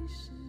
Krishna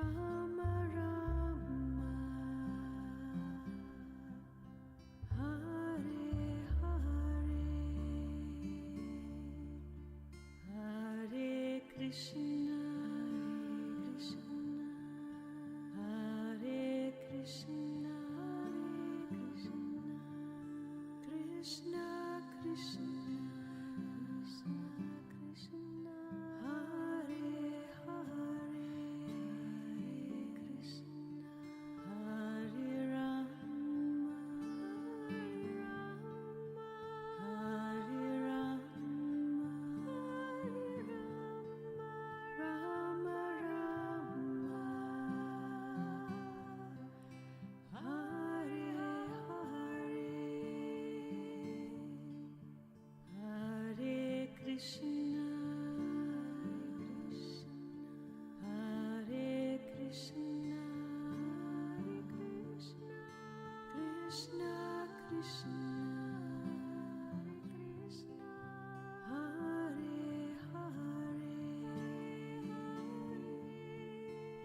Rama Rama, Hare Hare, Hare Krishna, Hare Krishna, Krishna Krishna, Krishna, Hare Hare, Krishna, Hare Rama, Hare Rama, Rama Rama, Hare Hare, Hare Krishna, Hare Krishna, Krishna Krishna, Hare Hare,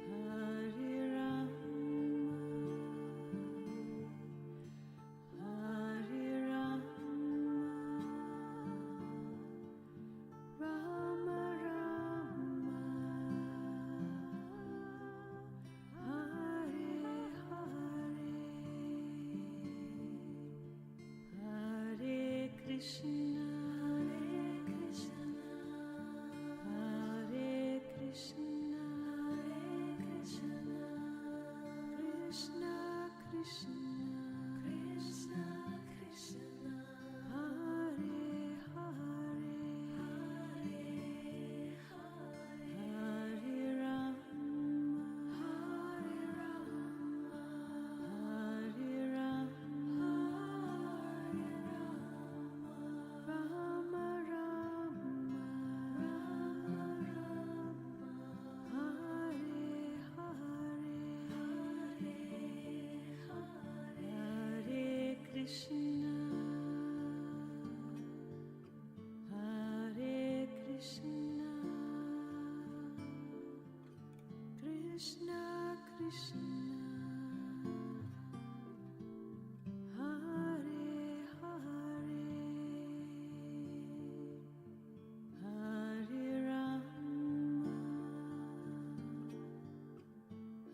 Hare Rama, Hare Rama, Rama Rama, Hare Hare, Hare Krishna, Hare Krishna, Krishna Krishna, Hare Hare, Hare Rama, Hare Rama, Rama Rama, Hare Hare, Hare Krishna, Hare Krishna, Krishna Krishna, Hare Hare, Hare Rama,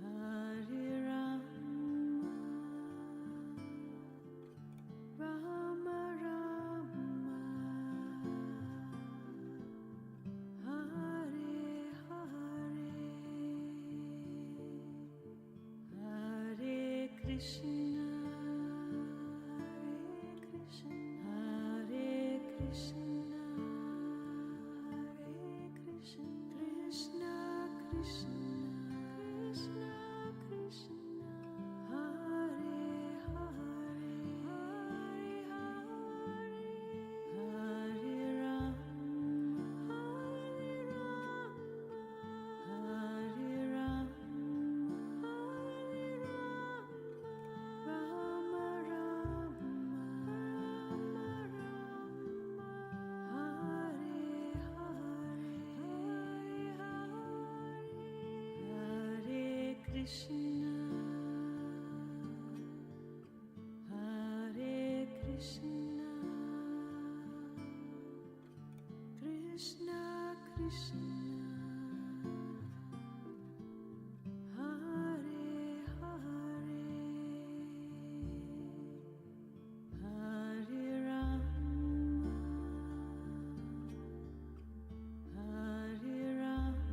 Hare Rama, Rama Rama, Hare Hare, Hare Krishna, Hare Krishna, Krishna Krishna, Hare Hare, Hare Rama, Hare Rama, Rama Rama, Hare Hare, Hare Krishna, Hare Krishna, Krishna Krishna, Hare Hare, Hare Rama, Hare Rama,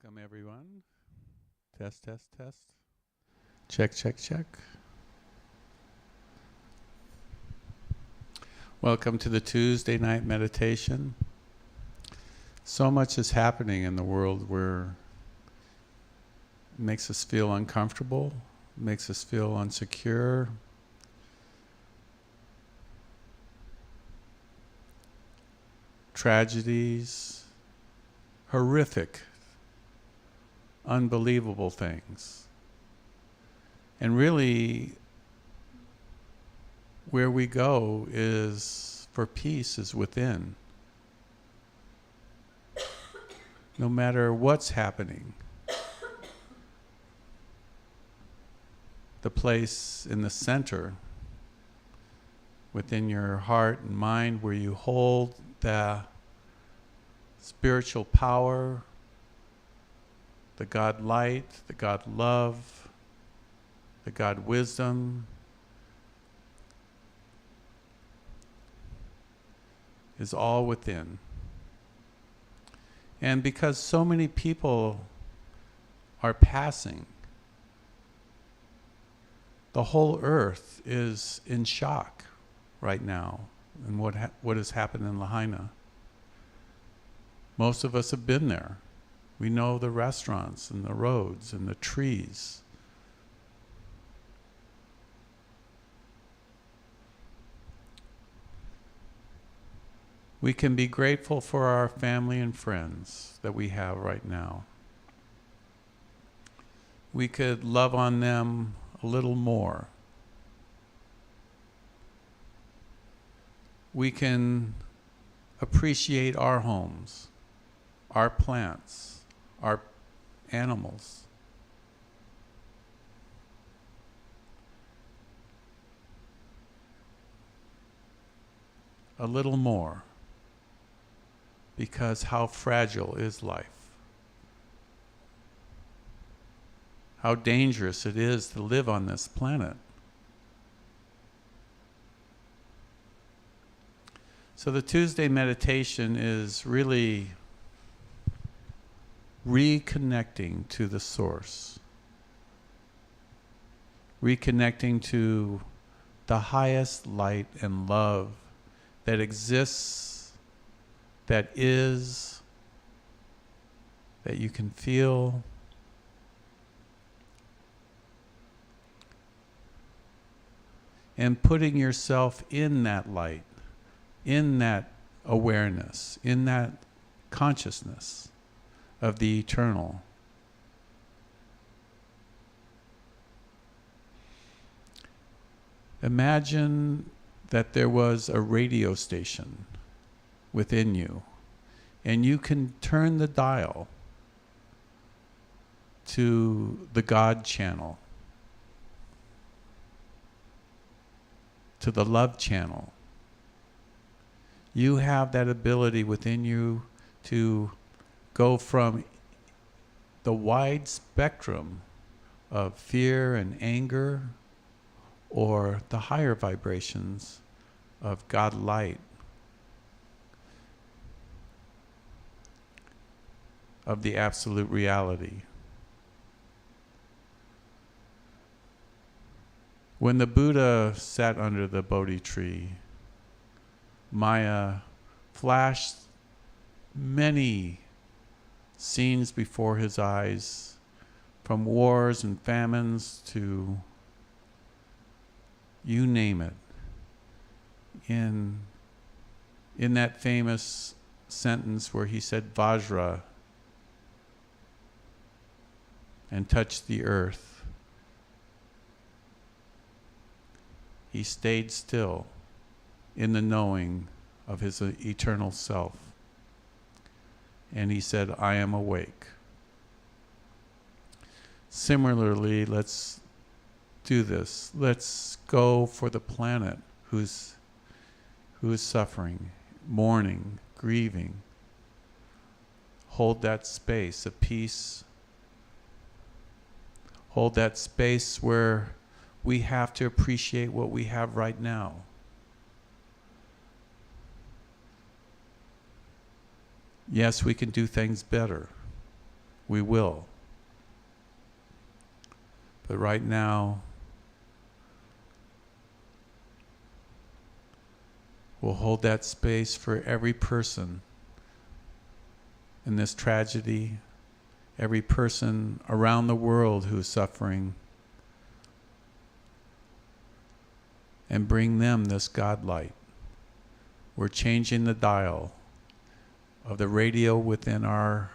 Welcome, everyone. Test, test, test. Check, check, check. Welcome to the Tuesday night meditation. So much is happening in the world where it makes us feel uncomfortable, makes us feel insecure. Tragedies, horrific, unbelievable things. And really, where we go is for peace is within. No matter what's happening, the place in the center within your heart and mind where you hold the spiritual power, the God light, the God love, the God wisdom, is all within. And because so many people are passing, the whole earth is in shock right now in what has happened in Lahaina. Most of us have been there. We know the restaurants and the roads and the trees. We can be grateful for our family and friends that we have right now. We could love on them a little more. We can appreciate our homes, our plants, our animals. A little more. Because how fragile is life? How dangerous it is to live on this planet. So the Tuesday meditation is really reconnecting to the source. Reconnecting to the highest light and love that exists, that is, that you can feel. And putting yourself in that light, in that awareness, in that consciousness of the eternal. Imagine that there was a radio station within you, and you can turn the dial to the God channel, to the love channel. You have that ability within you to go from the wide spectrum of fear and anger or the higher vibrations of God light, of the absolute reality. When the Buddha sat under the Bodhi tree, Maya flashed many scenes before his eyes, from wars and famines to you name it. In that famous sentence where he said Vajra and touched the earth, he stayed still in the knowing of his eternal self. And he said, I am awake. Similarly, let's do this. Let's go for the planet who is suffering, mourning, grieving. Hold that space of peace. Hold that space where we have to appreciate what we have right now. Yes, we can do things better. We will. But right now, we'll hold that space for every person in this tragedy, every person around the world who's suffering, and bring them this God light. We're changing the dial of the radio within our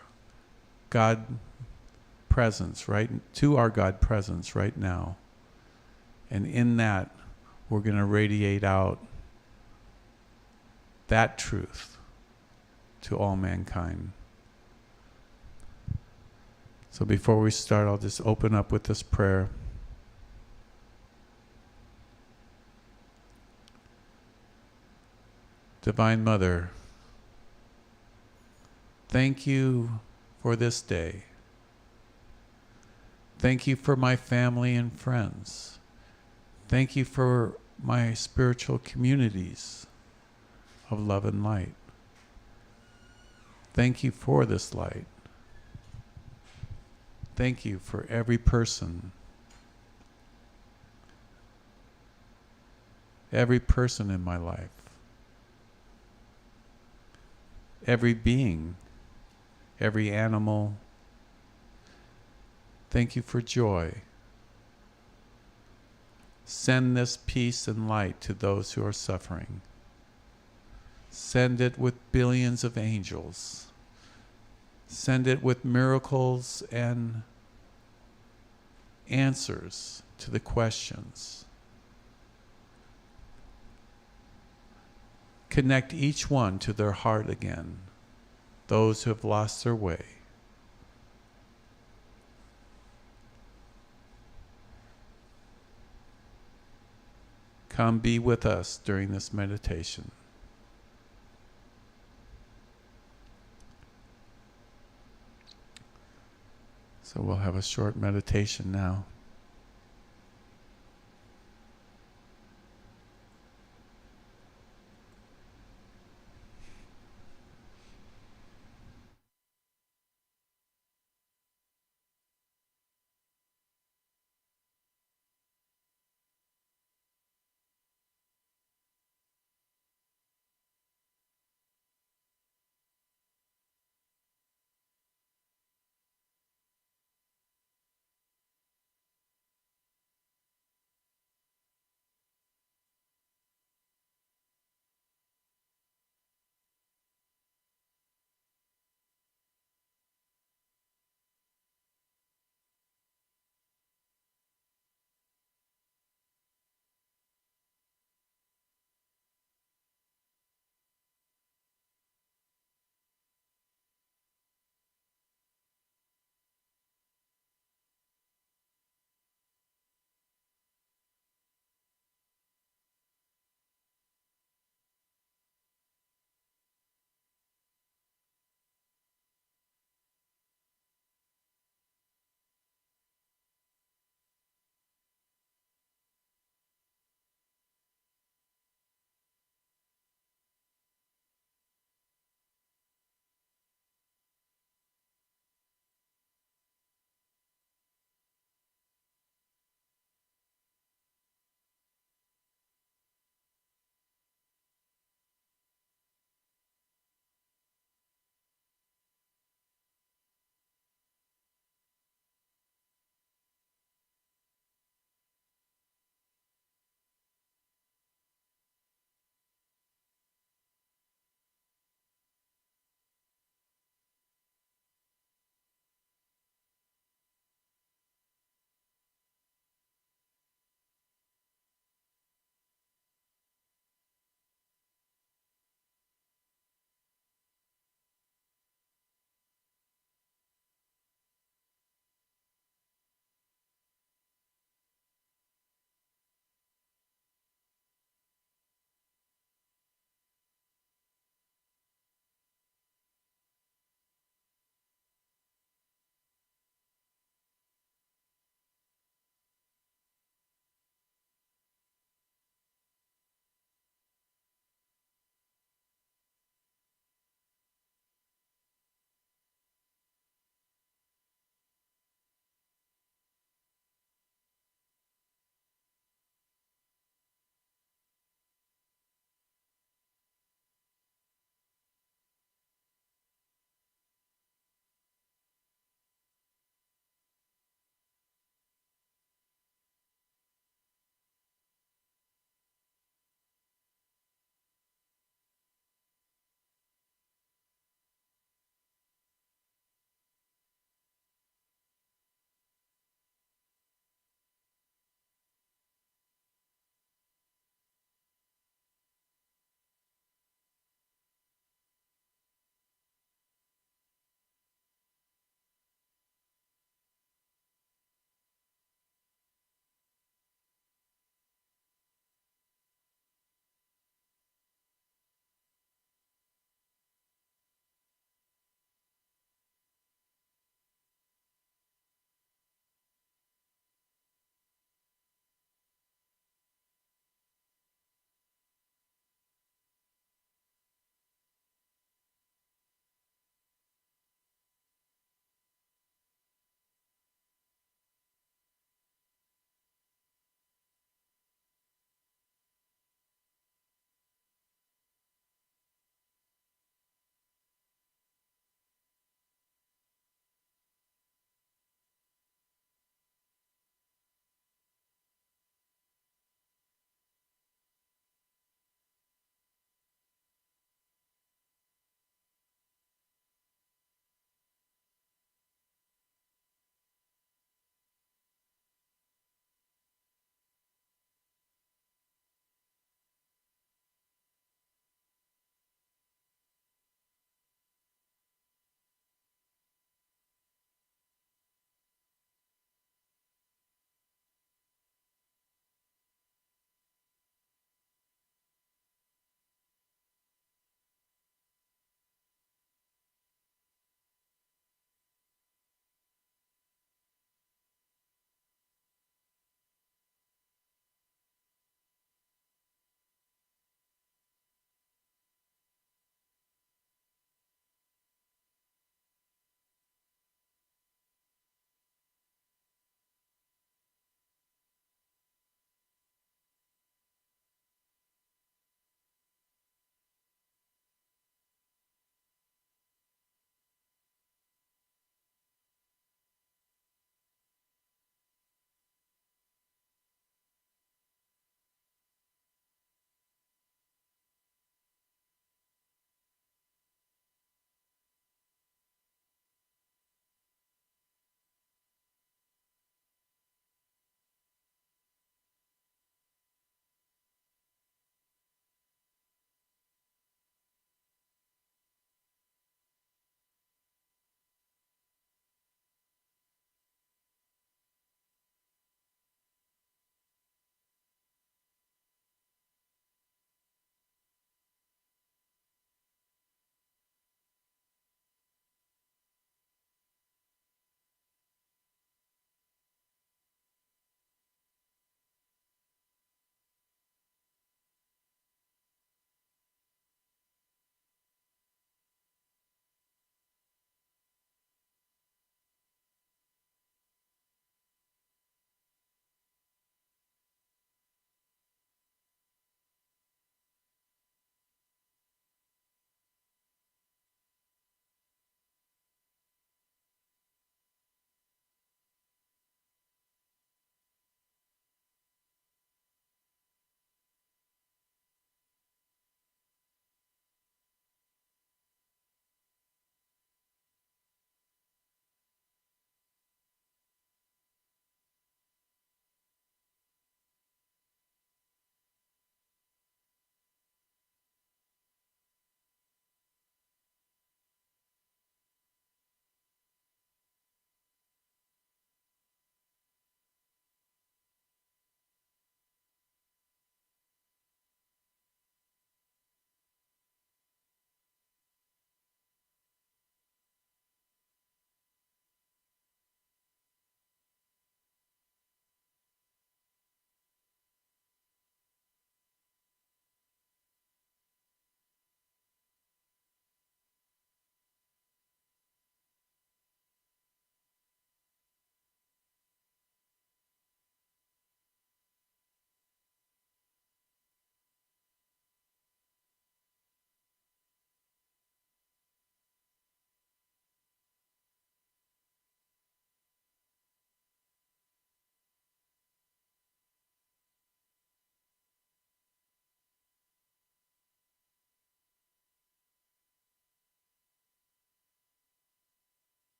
God presence, right, to our God presence right now. And in that, we're going to radiate out that truth to all mankind. So before we start, I'll just open up with this prayer. Divine Mother, thank you for this day. Thank you for my family and friends. Thank you for my spiritual communities of love and light. Thank you for this light. Thank you for every person in my life, every being, every animal. Thank you for joy. Send this peace and light to those who are suffering. Send it with billions of angels. Send it with miracles and answers to the questions. Connect each one to their heart again, those who have lost their way. Come be with us during this meditation. So we'll have a short meditation now.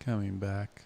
Coming back.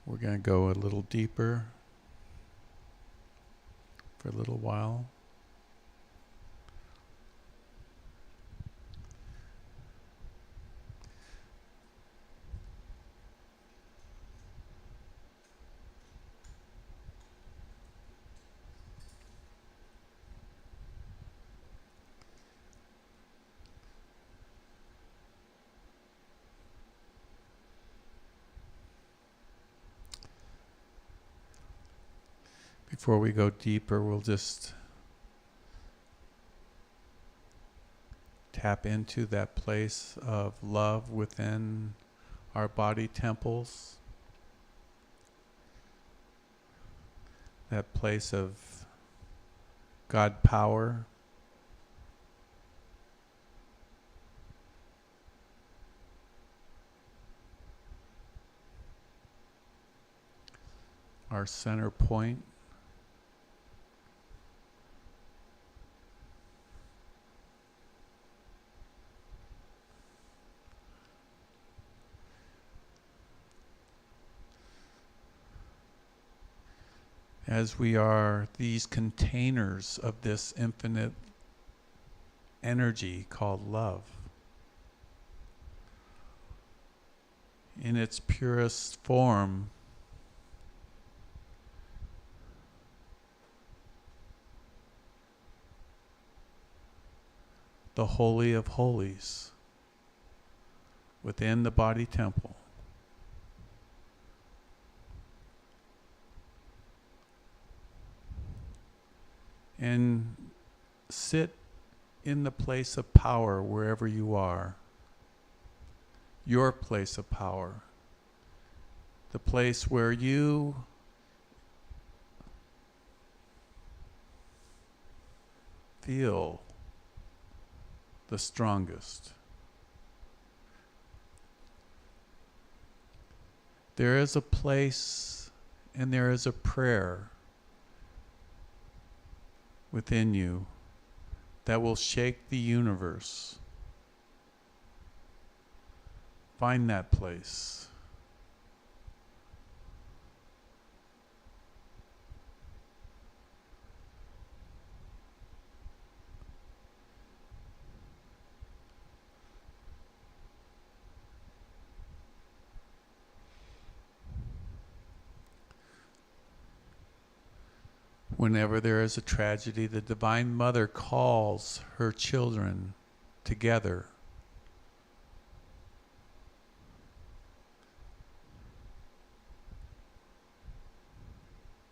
We're going to go a little deeper for a little while. Before we go deeper, we'll just tap into that place of love within our body temples, that place of God power, our center point. As we are these containers of this infinite energy called love, in its purest form, the Holy of Holies within the body temple. And sit in the place of power wherever you are. Your place of power. The place where you feel the strongest. There is a place and there is a prayer within you that will shake the universe. Find that place. Whenever there is a tragedy, the Divine Mother calls her children together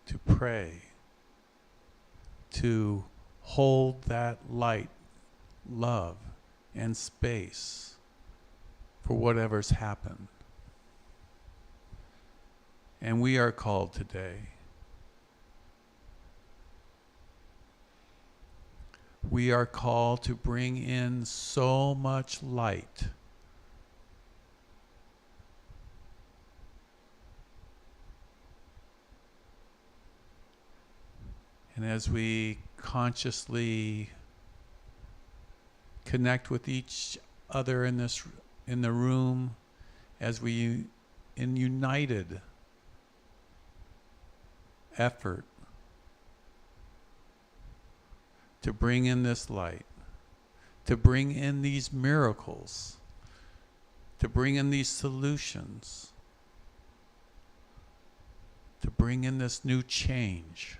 to pray, to hold that light, love, and space for whatever's happened. And we are called today. We are called to bring in so much light. And as we consciously connect with each other in the room, as we in united effort to bring in this light, to bring in these miracles, to bring in these solutions, to bring in this new change.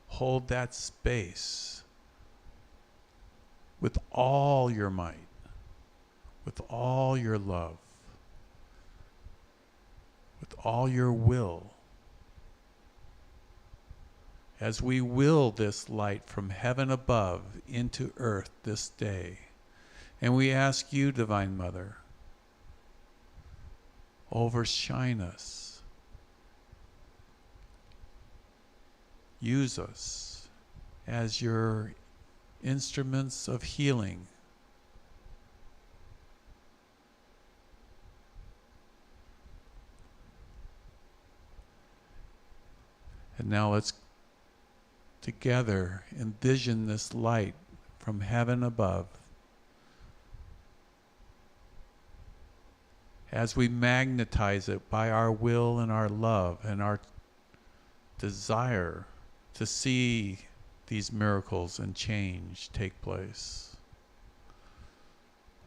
Hold that space with all your might, with all your love, with all your will, as we will this light from heaven above into earth this day. And we ask you, Divine Mother, overshine us. Use us as your instruments of healing. And now let's together envision this light from heaven above. As we magnetize it by our will and our love and our desire to see these miracles and change take place.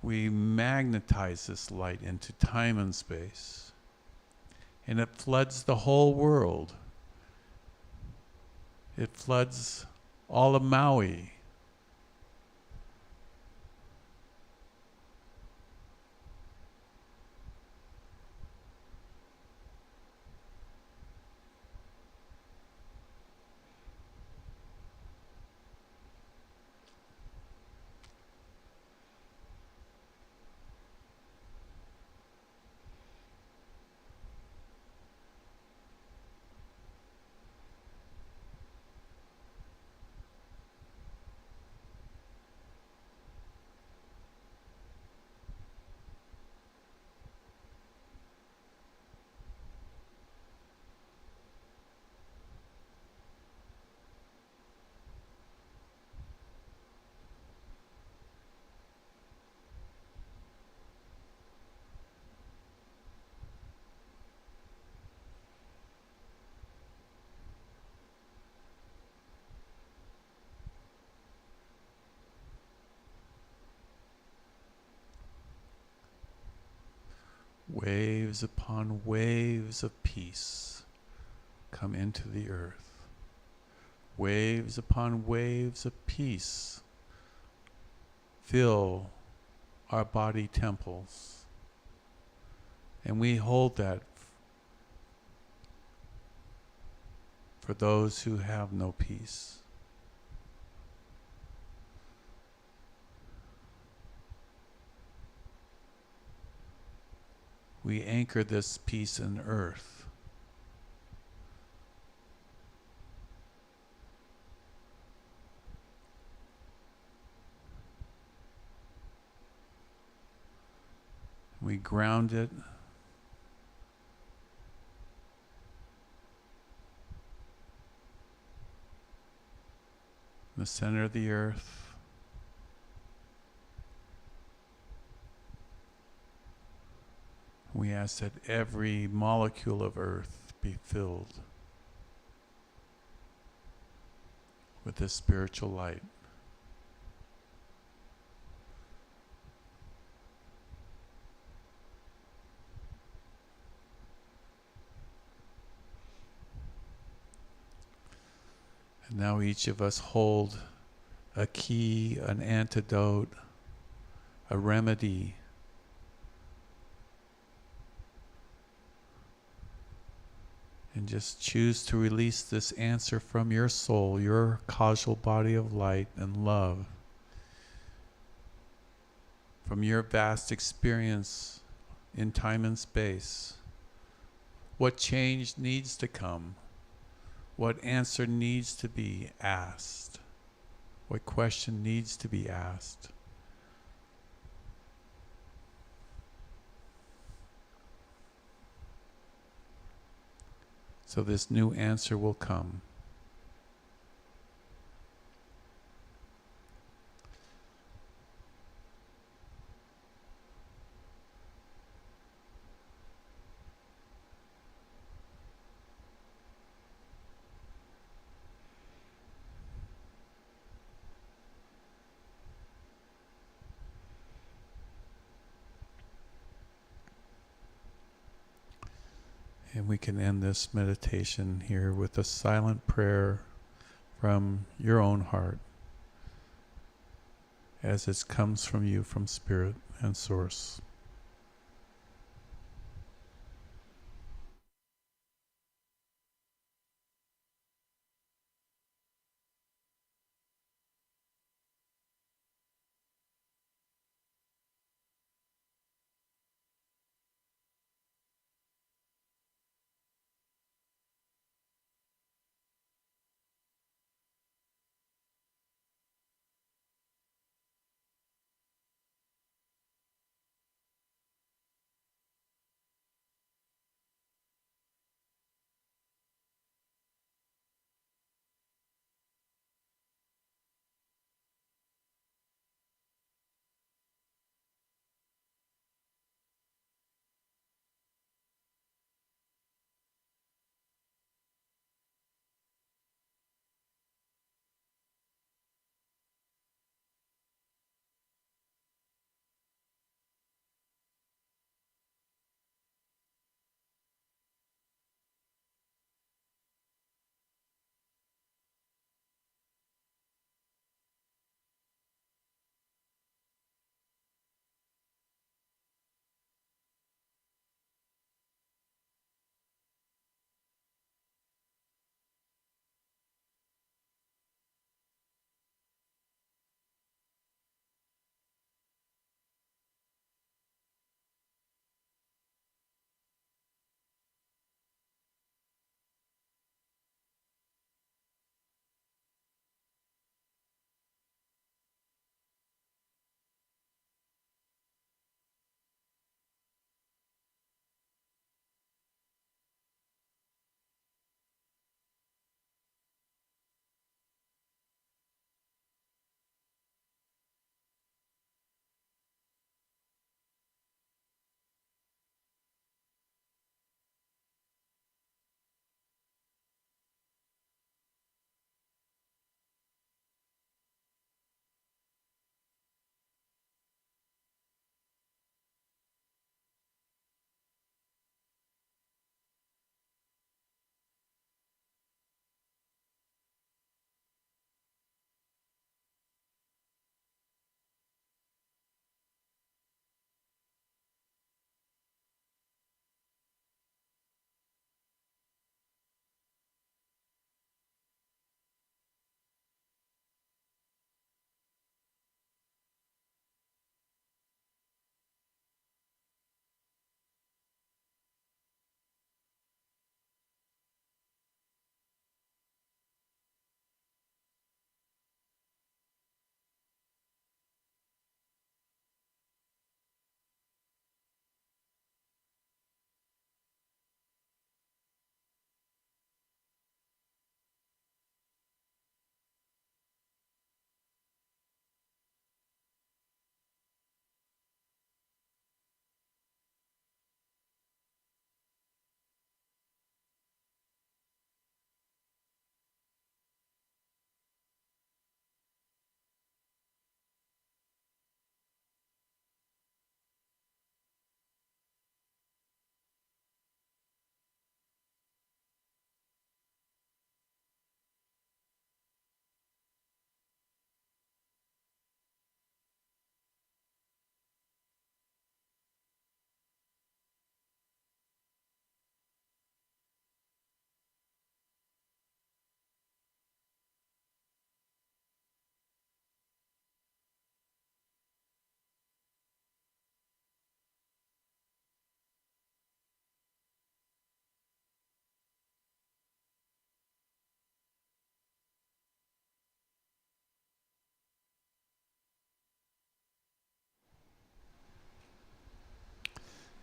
We magnetize this light into time and space, and it floods the whole world. It floods all of Maui. Waves upon waves of peace come into the earth. Waves upon waves of peace fill our body temples. And we hold that for those who have no peace. We anchor this peace in earth. We ground it in the center of the earth. We ask that every molecule of earth be filled with this spiritual light. And now each of us hold a key, an antidote, a remedy and just choose to release this answer from your soul, your causal body of light and love, from your vast experience in time and space. What change needs to come? what answer needs to be asked, what question needs to be asked. So this new answer will come. And we can end this meditation here with a silent prayer from your own heart as it comes from you from Spirit and Source.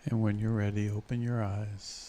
And when you're ready, open your eyes.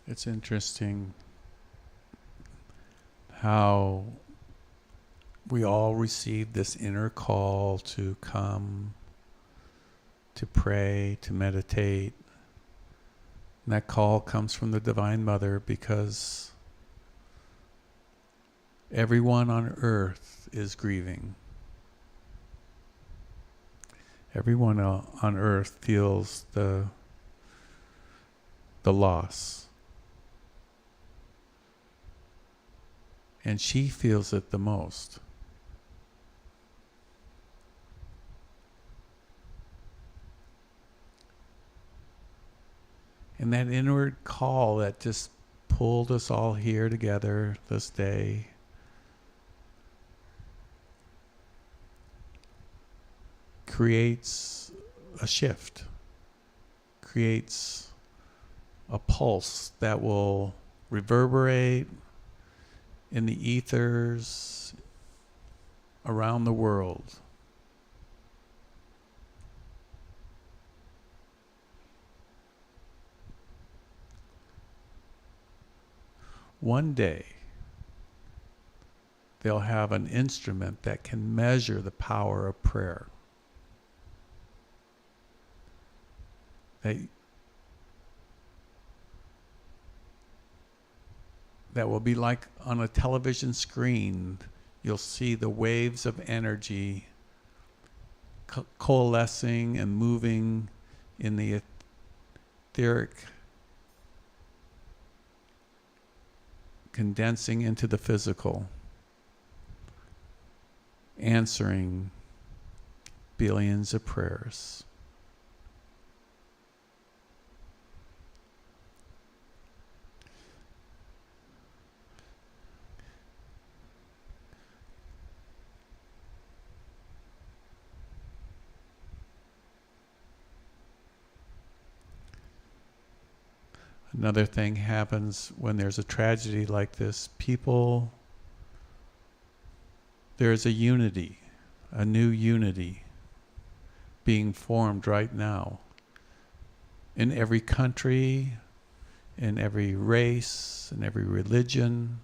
It's interesting how we all receive this inner call to come, to pray, to meditate. And that call comes from the Divine Mother because everyone on earth is grieving. Everyone on earth feels the loss. And she feels it the most. And that inward call that just pulled us all here together this day creates a shift, creates a pulse that will reverberate in the ethers around the world. One day, they'll have an instrument that can measure the power of prayer. That will be like on a television screen. You'll see the waves of energy coalescing and moving in the etheric, condensing into the physical, answering billions of prayers. Another thing happens when there's a tragedy like this. There's a unity, a new unity being formed right now in every country, in every race, in every religion.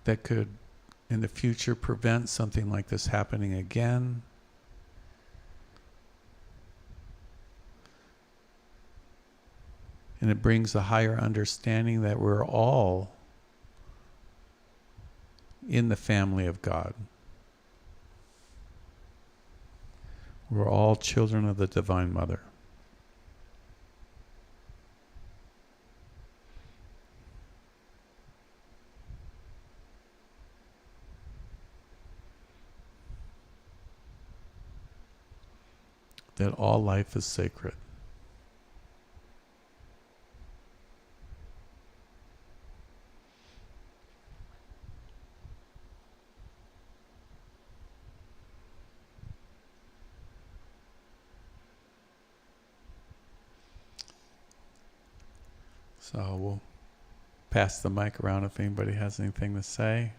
That could, in the future, prevent something like this happening again. And it brings a higher understanding that we're all in the family of God. We're all children of the Divine Mother. that all life is sacred. So we'll pass the mic around if anybody has anything to say.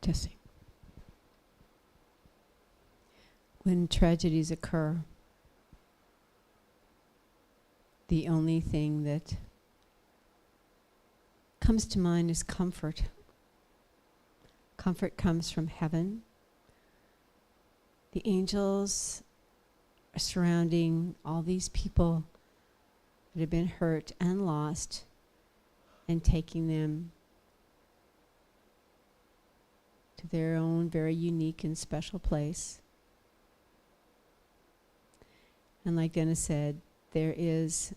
Testing. When tragedies occur, the only thing that comes to mind is comfort. Comfort comes from heaven. The angels are surrounding all these people that have been hurt and lost and taking them to their own very unique and special place. And like Dennis said, there is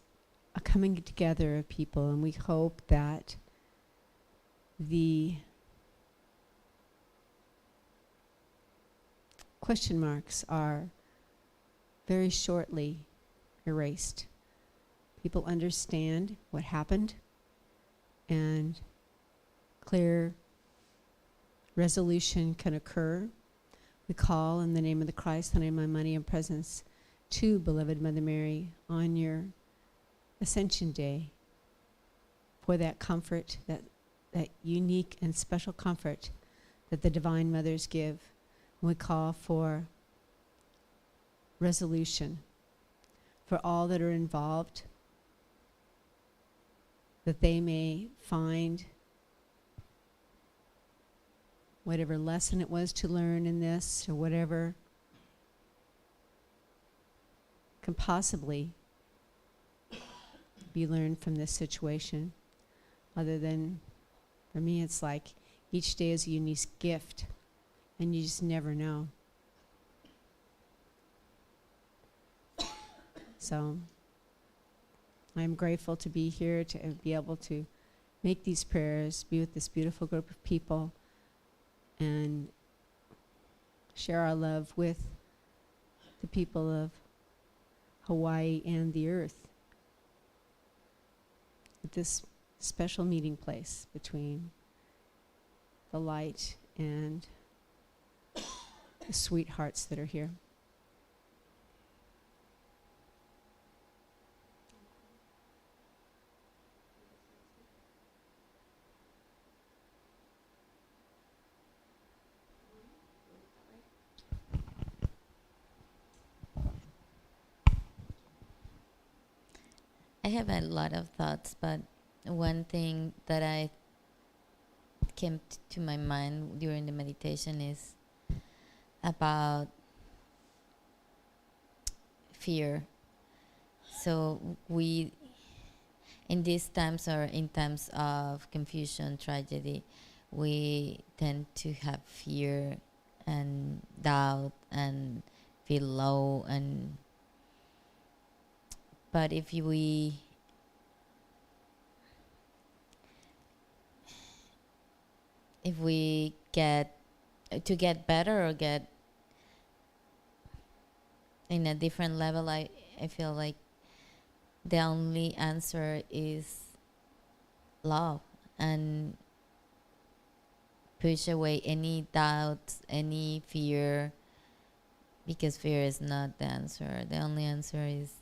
a coming together of people, and we hope that the question marks are very shortly erased. People understand what happened, and clear resolution can occur. We call in the name of the Christ, the name of my money and presence, to beloved Mother Mary on your Ascension Day for that comfort, that unique and special comfort that the Divine Mothers give. We call for resolution for all that are involved, that they may find whatever lesson it was to learn in this, or whatever can possibly be learned from this situation. Other than, for me, it's like each day is a unique gift, and you just never know. So I'm grateful to be here, to be able to make these prayers, be with this beautiful group of people, and share our love with the people of Hawaii and the earth at this special meeting place between the light and the sweethearts that are here. I have a lot of thoughts, but one thing that I came to my mind during the meditation is about fear. So we, in these times or in times of confusion, tragedy, we tend to have fear and doubt and feel low, and but if we get better or get in a different level, I feel like the only answer is love, and push away any doubts, any fear, because fear is not the answer. The only answer is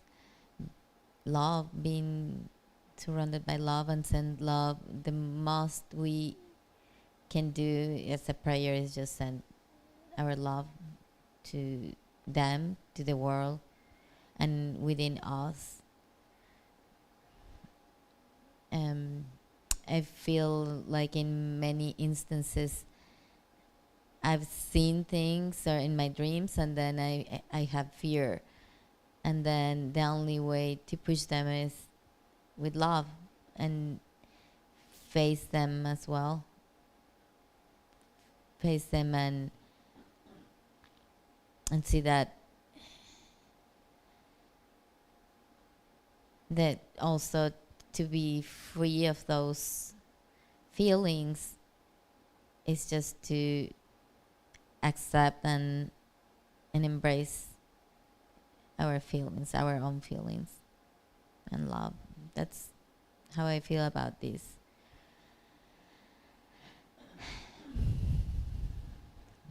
love, being surrounded by love and send love. The most we can do as a prayer is just send our love to them, to the world, and within us. I feel like in many instances I've seen things or in my dreams, and then I have fear, and then the only way to push them is with love and face them as well. Face them and see that also to be free of those feelings is just to accept and embrace our feelings, our own feelings, and love. That's how I feel about this.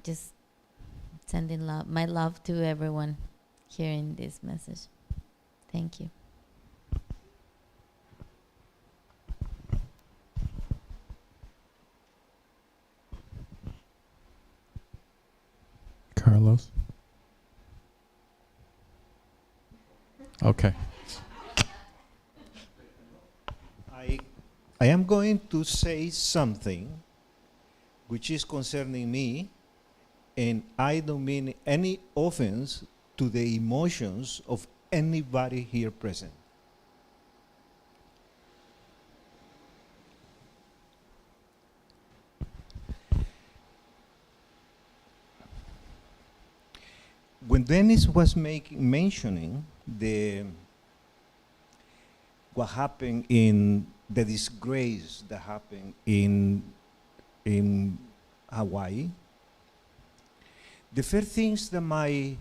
Just sending love, my love to everyone hearing this message. Thank you. Carlos? Okay. I am going to say something which is concerning me, and I don't mean any offense to the emotions of anybody here present. When Dennis was mentioning what happened in the disgrace that happened in Hawaii, the first things that my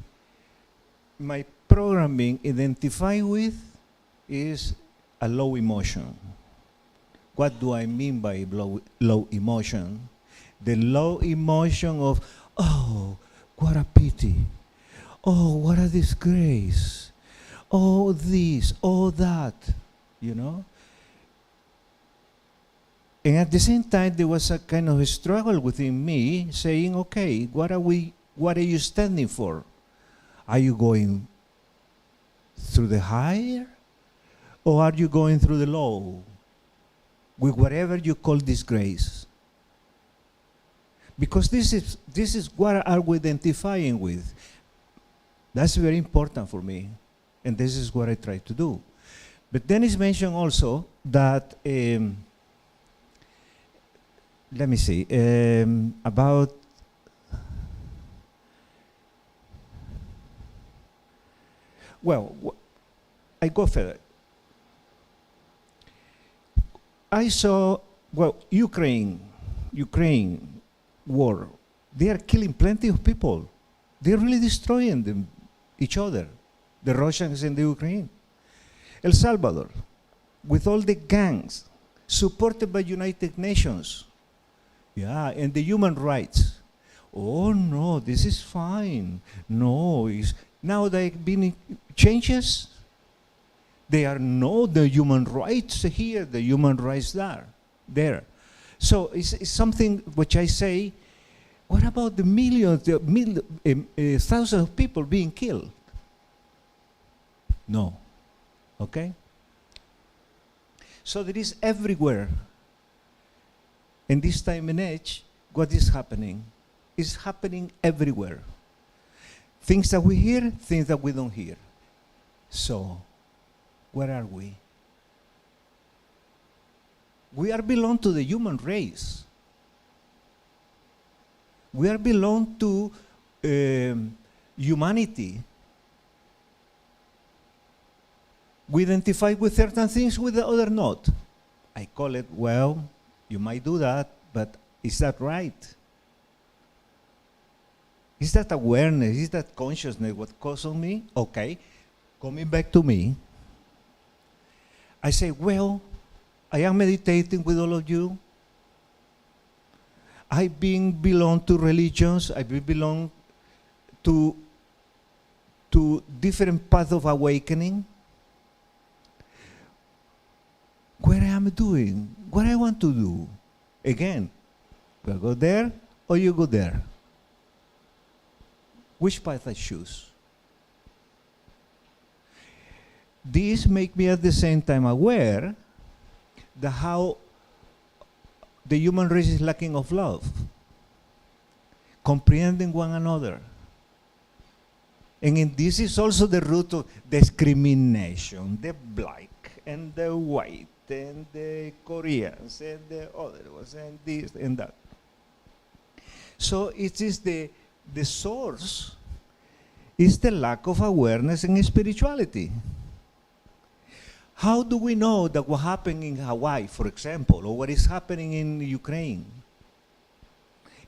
programming identify with is a low emotion. What do I mean by low emotion? The low emotion of, oh, what a pity. Oh, what a disgrace. Oh, this, oh, that, you know? And at the same time, there was a kind of a struggle within me saying, okay, what are you standing for? Are you going through the higher, or are you going through the low with whatever you call disgrace? Because this is what are we identifying with. That's very important for me, and this is what I try to do. But Dennis mentioned also that, let me see, about I go further. I saw, Ukraine war, they are killing plenty of people. They're really destroying each other, the Russians and the Ukraine. El Salvador, with all the gangs, supported by United Nations, and the human rights. Oh no, this is fine. No, now there have been changes. There are no the human rights here, the human rights there. So it's something which I say, what about the millions, thousands of people being killed? No. Okay? So there is everywhere, in this time and age, what is happening? It's happening everywhere. Things that we hear, things that we don't hear. So, where are we? We are belong to the human race. We are belong to humanity. We identify with certain things, with the other not. I call it, you might do that, but is that right? Is that awareness, is that consciousness what calls on me? Okay, coming back to me, I say, I am meditating with all of you. I belong to religions, I belong to different paths of awakening. What I am doing, what I want to do. Again, you go there or you go there. Which path I choose? These make me at the same time aware that how the human race is lacking of love, comprehending one another. And this is also the root of discrimination, the black and the white, and the Koreans, and the other ones, and this and that. So it is the source is the lack of awareness in spirituality. How do we know that what happened in Hawaii, for example, or what is happening in Ukraine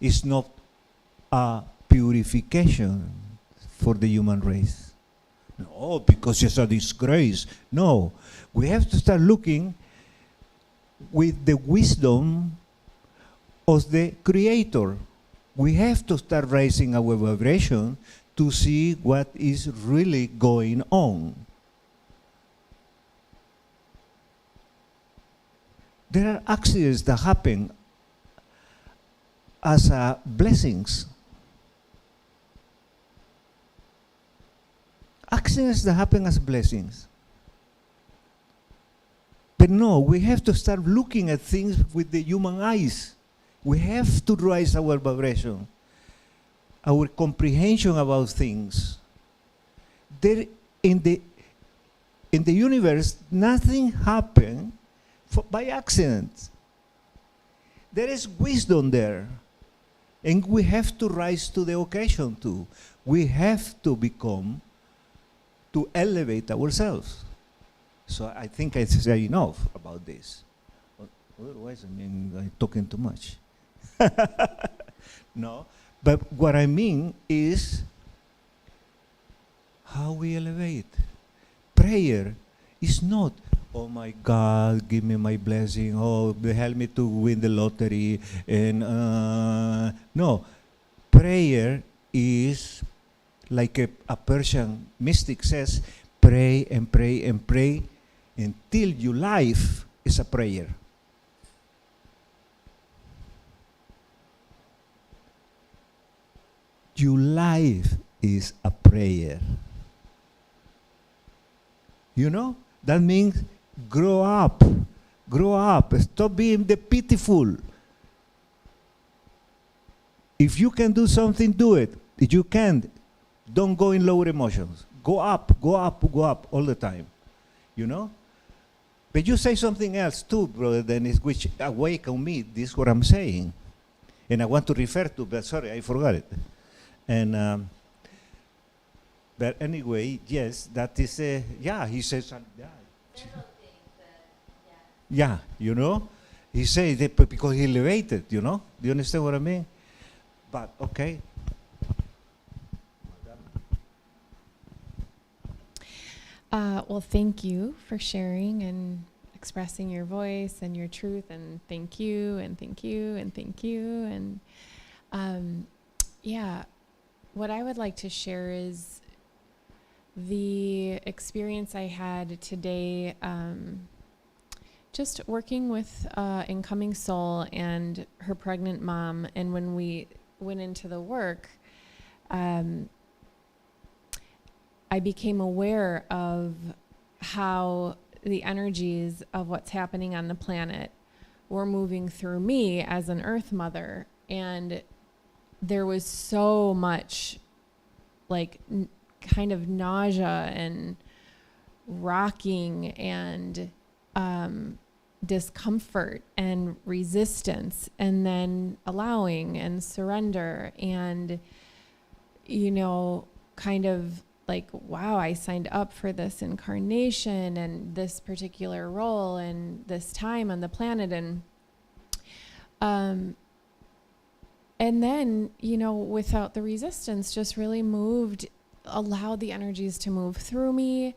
is not a purification for the human race? No, because it's a disgrace. No, we have to start looking with the wisdom of the Creator. We have to start raising our vibration to see what is really going on. There are accidents that happen as blessings. Accidents that happen as blessings. But no, we have to start looking at things with the human eyes. We have to raise our vibration, our comprehension about things. There, in the universe, nothing happened by accident. There is wisdom there. And we have to rise to the occasion too. We have to elevate ourselves. So I think I say enough about this. Otherwise, I'm talking too much. No, but what I mean is how we elevate. Prayer is not, oh my God, give me my blessing, oh, help me to win the lottery. And no, prayer is like a Persian mystic says, pray and pray and pray until your life is a prayer. Your life is a prayer. You know? That means grow up. Grow up. Stop being the pitiful. If you can do something, do it. If you can't, don't go in lower emotions. Go up, go up, go up all the time. You know? But you say something else too, brother Dennis, which awakened me. This is what I'm saying. And I want to refer to, but sorry, I forgot it. And but anyway, yes, that is he says yeah, you know, he said that because he elevated, you know. Do you understand what I mean? But okay. Well, thank you for sharing and expressing your voice and your truth, and thank you and thank you and thank you. And yeah, what I would like to share is the experience I had today, just working with Incoming Soul and her pregnant mom. And when we went into the work, I became aware of how the energies of what's happening on the planet were moving through me as an Earth Mother. And there was so much like kind of nausea and rocking and discomfort and resistance, and then allowing and surrender, and, you know, kind of like, wow, I signed up for this incarnation and this particular role and this time on the planet. And then, you know, without the resistance, just really allowed the energies to move through me.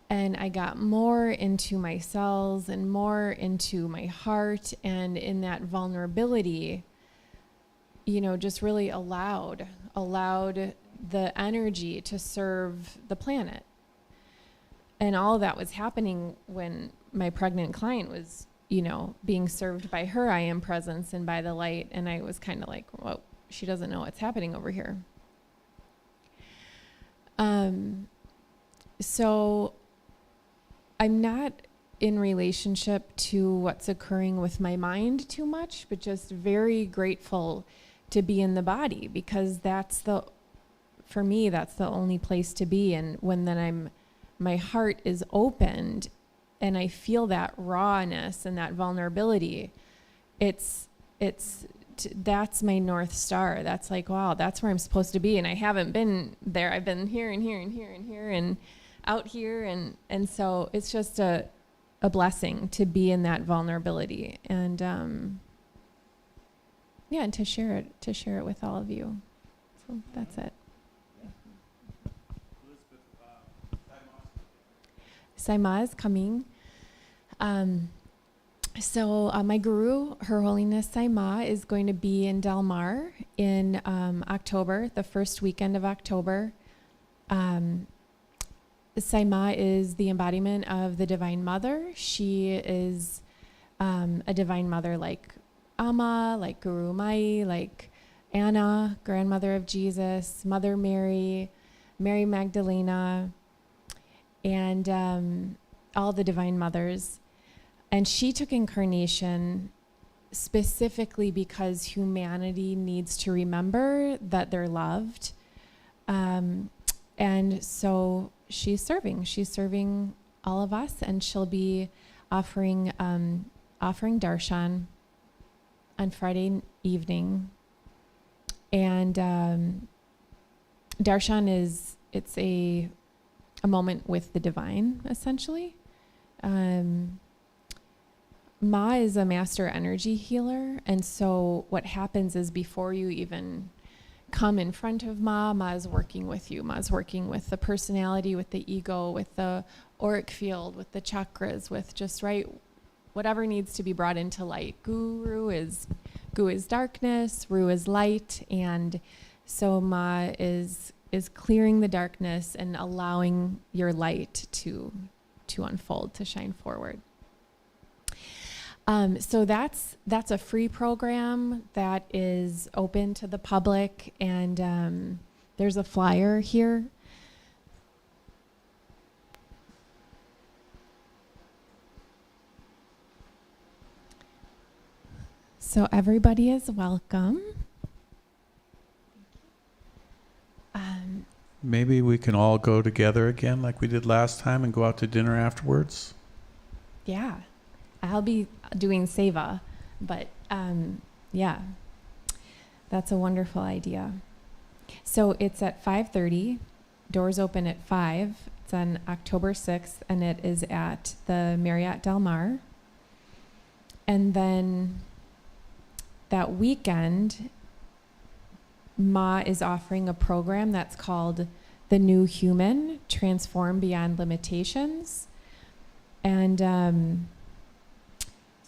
And I got more into my cells and more into my heart, and in that vulnerability, you know, just really allowed the energy to serve the planet. And all of that was happening when my pregnant client was, you know, being served by her I am presence and by the light. And I was kind of like, well, she doesn't know what's happening over here. So I'm not in relationship to what's occurring with my mind too much, but just very grateful to be in the body, because for me, that's the only place to be. And when then my heart is opened I feel that rawness and that vulnerability, that's my North Star. That's like, wow, that's where I'm supposed to be. And I haven't been there. I've been here and here and here and here and out here. And so it's just a blessing to be in that vulnerability and, yeah, and to share it with all of you. So that's it. Saima is coming. So my guru, Her Holiness Saima, is going to be in Del Mar in October, the first weekend of October. Saima is the embodiment of the Divine Mother. She is a Divine Mother like Amma, like Guru Mai, like Anna, grandmother of Jesus, Mother Mary, Mary Magdalena, and all the Divine Mothers. And she took incarnation specifically because humanity needs to remember that they're loved. And so she's serving all of us, and she'll be offering darshan on Friday evening. And darshan it's a moment with the divine, essentially. Ma is a master energy healer, and so what happens is before you even come in front of Ma is working with you. Ma's working with the personality, with the ego, with the auric field, with the chakras, with just whatever needs to be brought into light. Gu is darkness, Ru is light, and so Ma is clearing the darkness and allowing your light to unfold, to shine forward. So that's a free program that is open to the public, and there's a flyer here. So everybody is welcome. Maybe we can all go together again like we did last time and go out to dinner afterwards. Yeah. I'll be doing seva, but yeah, that's a wonderful idea. So it's at 5:30, doors open at 5. It's on October 6th, and it is at the Marriott Del Mar. And then that weekend, Ma is offering a program that's called The New Human, Transform Beyond Limitations. And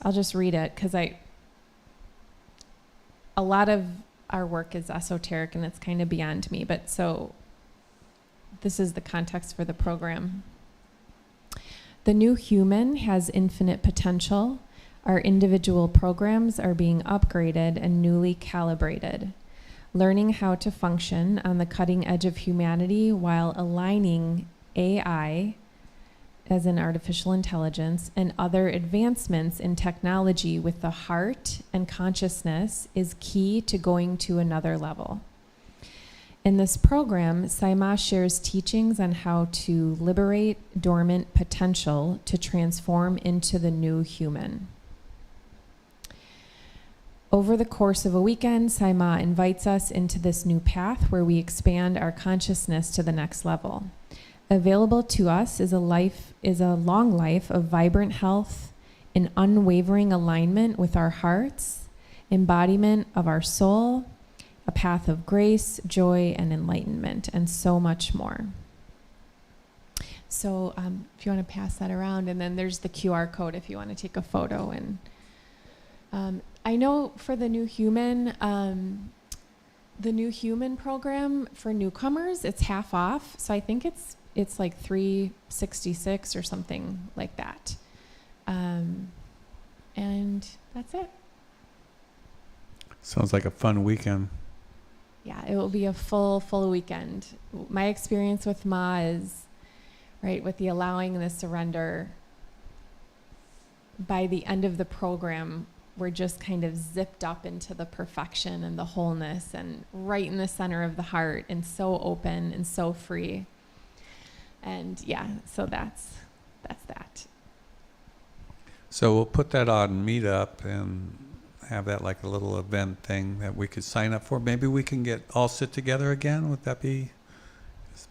I'll just read it because a lot of our work is esoteric and it's kind of beyond me, but so this is the context for the program. The new human has infinite potential. Our individual programs are being upgraded and newly calibrated, learning how to function on the cutting edge of humanity while aligning AI as an artificial intelligence and other advancements in technology with the heart and consciousness is key to going to another level. In this program, Saima shares teachings on how to liberate dormant potential to transform into the new human. Over the course of a weekend, Saima invites us into this new path where we expand our consciousness to the next level. Available to us is a long life of vibrant health, in unwavering alignment with our hearts, embodiment of our soul, a path of grace, joy, and enlightenment, and so much more. So if you want to pass that around, and then there's the QR code if you want to take a photo. And I know for the New Human program for newcomers, it's half off. So I think it's like $366 or something like that. And that's it. Sounds like a fun weekend. Yeah, it will be a full weekend. My experience with Ma is, right, with the allowing and the surrender, by the end of the program, we're just kind of zipped up into the perfection and the wholeness and right in the center of the heart and so open and so free. And yeah, so that's that. So we'll put that on Meetup and have that like a little event thing that we could sign up for. Maybe we can all sit together again. Would that be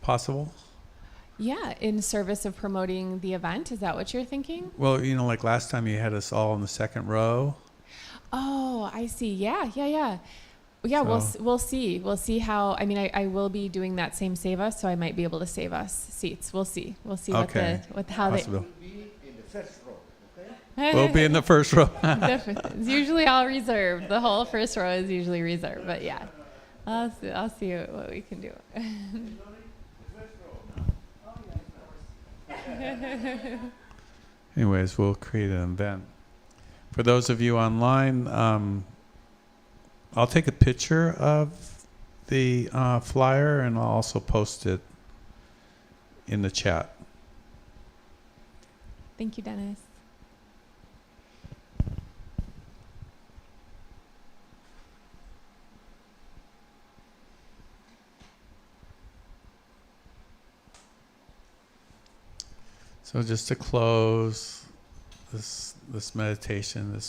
possible? Yeah, in service of promoting the event. Is that what you're thinking? Well, like last time you had us all in the second row. Oh, I see. Yeah. Yeah, So- we'll see. We'll see how. I mean, I will be doing that same Save Us, so I might be able to save us seats. We'll see. We'll see Okay. how Possible. Be in the first row, okay? they. We'll be in the first row. It's usually all reserved. The whole first row is usually reserved. But yeah, I'll see what we can do. Anyways, we'll create an event. For those of you online, I'll take a picture of the flyer and I'll also post it in the chat. Thank you, Dennis. So just to close this meditation,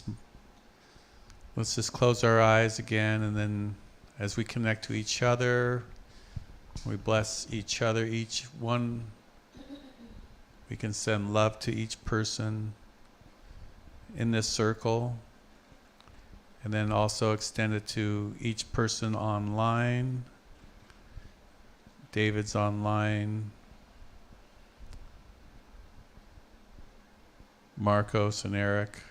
let's just close our eyes again, and then as we connect to each other, we bless each other, each one. We can send love to each person in this circle, and then also extend it to each person online. David's online. Marcos and Eric,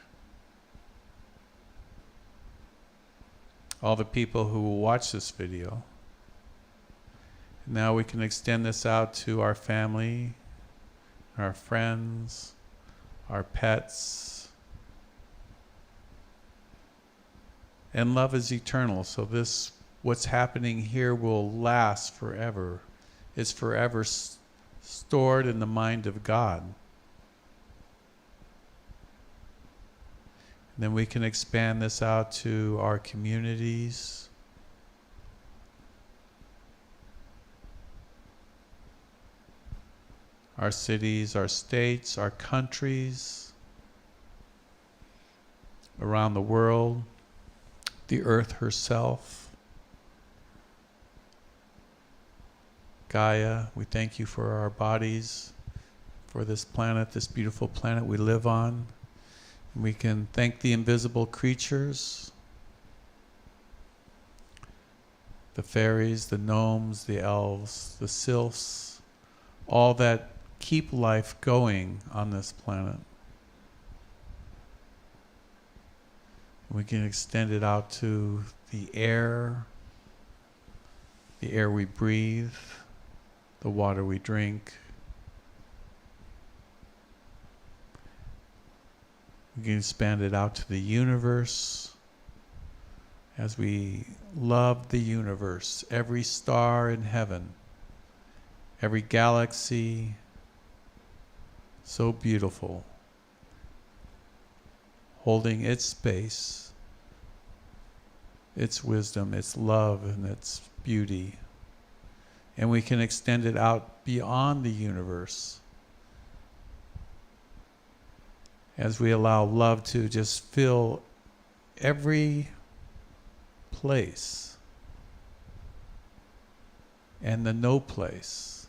all the people who will watch this video. Now we can extend this out to our family, our friends, our pets. And love is eternal, so what's happening here will last forever. It's forever stored in the mind of God. Then we can expand this out to our communities, our cities, our states, our countries, around the world, the earth herself. Gaia, we thank you for our bodies, for this planet, this beautiful planet we live on. We can thank the invisible creatures, the fairies, the gnomes, the elves, the sylphs, all that keep life going on this planet. We can extend it out to the air we breathe, the water we drink. We can expand it out to the universe as we love the universe, every star in heaven, every galaxy, so beautiful, holding its space, its wisdom, its love, and its beauty. And we can extend it out beyond the universe as we allow love to just fill every place and the no place.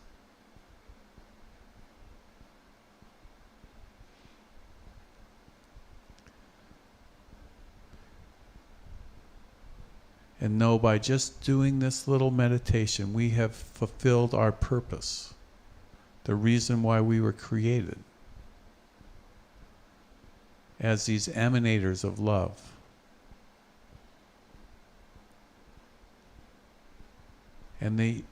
And know by just doing this little meditation, we have fulfilled our purpose, the reason why we were created, as these emanators of love. And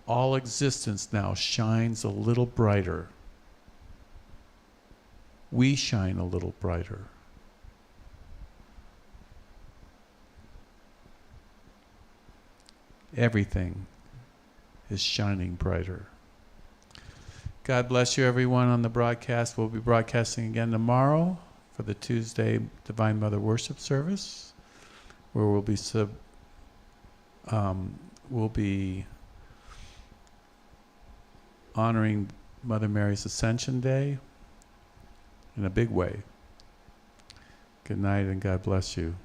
all existence now shines a little brighter. We shine a little brighter. Everything is shining brighter. God bless you, everyone, on the broadcast. We'll be broadcasting again tomorrow for the Tuesday Divine Mother Worship Service, where we'll be honoring Mother Mary's Ascension Day in a big way. Good night and God bless you.